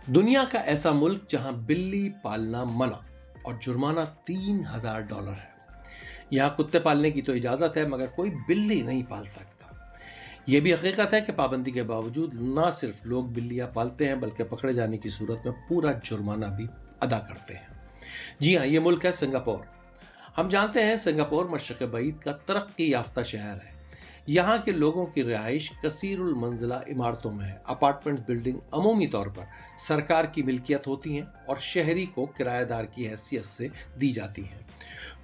دنیا کا ایسا ملک جہاں بلی پالنا منع اور جرمانہ $3000 ہے۔ یہاں کتے پالنے کی تو اجازت ہے مگر کوئی بلی نہیں پال سکتا۔ یہ بھی حقیقت ہے کہ پابندی کے باوجود نہ صرف لوگ بلیاں پالتے ہیں بلکہ پکڑے جانے کی صورت میں پورا جرمانہ بھی ادا کرتے ہیں۔ جی ہاں، یہ ملک ہے سنگاپور۔ ہم جانتے ہیں سنگاپور مشرق بعید کا ترقی یافتہ شہر ہے۔ یہاں کے لوگوں کی رہائش کثیر المنزلہ عمارتوں میں ہے۔ اپارٹمنٹ بلڈنگ عمومی طور پر سرکار کی ملکیت ہوتی ہیں اور شہری کو کرایہ دار کی حیثیت سے دی جاتی ہیں۔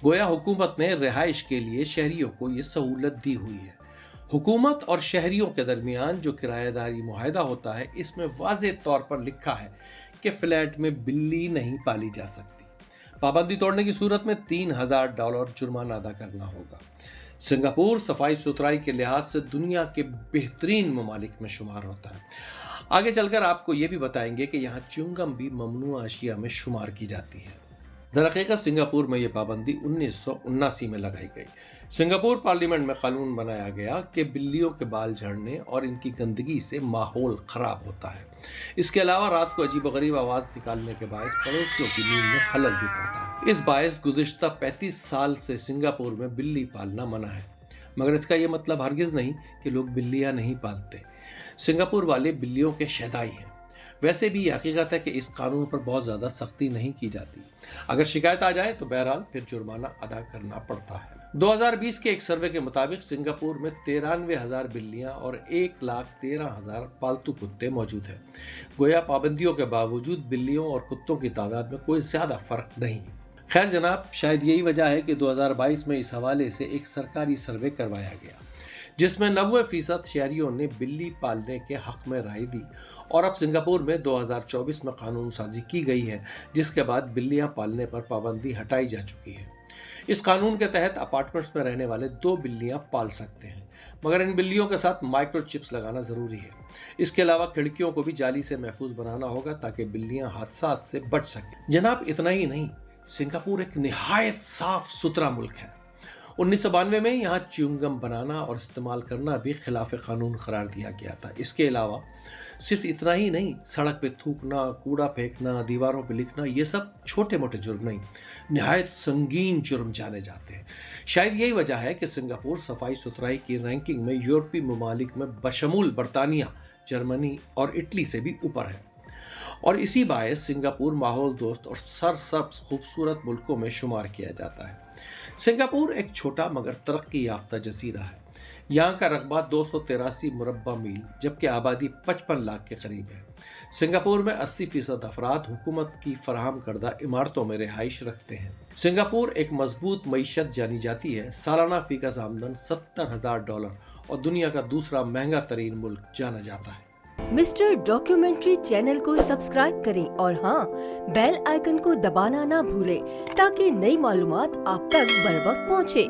گویا حکومت نے رہائش کے لیے شہریوں کو یہ سہولت دی ہوئی ہے۔ حکومت اور شہریوں کے درمیان جو کرایہ داری معاہدہ ہوتا ہے، اس میں واضح طور پر لکھا ہے کہ فلیٹ میں بلی نہیں پالی جا سکتی۔ پابندی توڑنے کی صورت میں $3000 جرمانہ ادا کرنا ہوگا۔ سنگاپور صفائی ستھرائی کے لحاظ سے دنیا کے بہترین ممالک میں شمار ہوتا ہے۔ آگے چل کر آپ کو یہ بھی بتائیں گے کہ یہاں چنگم بھی ممنوع اشیاء میں شمار کی جاتی ہے۔ در حقیقت سنگاپور میں یہ پابندی 1979 میں لگائی گئی۔ سنگاپور پارلیمنٹ میں قانون بنایا گیا کہ بلیوں کے بال جھڑنے اور ان کی گندگی سے ماحول خراب ہوتا ہے۔ اس کے علاوہ رات کو عجیب و غریب آواز نکالنے کے باعث پڑوسیوں کی نیند میں خلل بھی پڑتا ہے۔ اس باعث گزشتہ 35 سال سے سنگاپور میں بلی پالنا منع ہے، مگر اس کا یہ مطلب ہرگز نہیں کہ لوگ بلیاں نہیں پالتے۔ سنگاپور والے بلیوں کے شیدائی ہیں۔ ویسے بھی یہ حقیقت ہے کہ اس قانون پر بہت زیادہ سختی نہیں کی جاتی۔ اگر شکایت آ جائے تو بہرحال پھر جرمانہ ادا کرنا پڑتا ہے۔ 2020 کے ایک سروے کے مطابق سنگاپور میں 93,000 بلیاں اور 1,13,000 پالتو کتے موجود ہیں۔ گویا پابندیوں کے باوجود بلیوں اور کتوں کی تعداد میں کوئی زیادہ فرق نہیں۔ خیر جناب، شاید یہی وجہ ہے کہ 2022 میں اس حوالے سے ایک سرکاری سروے کروایا گیا جس میں 90% شہریوں نے بلی پالنے کے حق میں رائے دی، اور اب سنگاپور میں 2024 میں قانون سازی کی گئی ہے جس کے بعد بلیاں پالنے پر پابندی ہٹائی جا چکی ہے۔ اس قانون کے تحت اپارٹمنٹس میں رہنے والے 2 بلیاں پال سکتے ہیں، مگر ان بلیوں کے ساتھ مائکرو چپس لگانا ضروری ہے۔ اس کے علاوہ کھڑکیوں کو بھی جالی سے محفوظ بنانا ہوگا تاکہ بلیاں حادثات سے بچ سکیں۔ جناب اتنا ہی نہیں، سنگاپور ایک نہایت صاف ستھرا ملک ہے۔ 1992 میں یہاں چیونگم بنانا اور استعمال کرنا بھی خلاف قانون قرار دیا گیا تھا۔ اس کے علاوہ صرف اتنا ہی نہیں، سڑک پہ تھوکنا، کوڑا پھینکنا، دیواروں پہ لکھنا، یہ سب چھوٹے موٹے جرم نہیں، نہایت سنگین جرم جانے جاتے ہیں۔ شاید یہی وجہ ہے کہ سنگاپور صفائی ستھرائی کی رینکنگ میں یورپی ممالک میں بشمول برطانیہ، جرمنی اور اٹلی سے بھی اوپر ہے، اور اسی باعث سنگاپور ماحول دوست اور سرسبز خوبصورت ملکوں میں شمار کیا جاتا ہے۔ سنگاپور ایک چھوٹا مگر ترقی یافتہ جزیرہ ہے۔ یہاں کا رقبہ 283 مربع میل جبکہ آبادی 55 لاکھ کے قریب ہے۔ سنگاپور میں 80% افراد حکومت کی فراہم کردہ عمارتوں میں رہائش رکھتے ہیں۔ سنگاپور ایک مضبوط معیشت جانی جاتی ہے۔ سالانہ فی گز آمدن $70,000 اور دنیا کا دوسرا مہنگا ترین ملک جانا جاتا ہے۔ مسٹر ڈاکیومنٹری چینل کو سبسکرائب کریں اور ہاں، بیل آئیکن کو دبانا نہ بھولیں تاکہ نئی معلومات آپ تک بر وقت پہنچے۔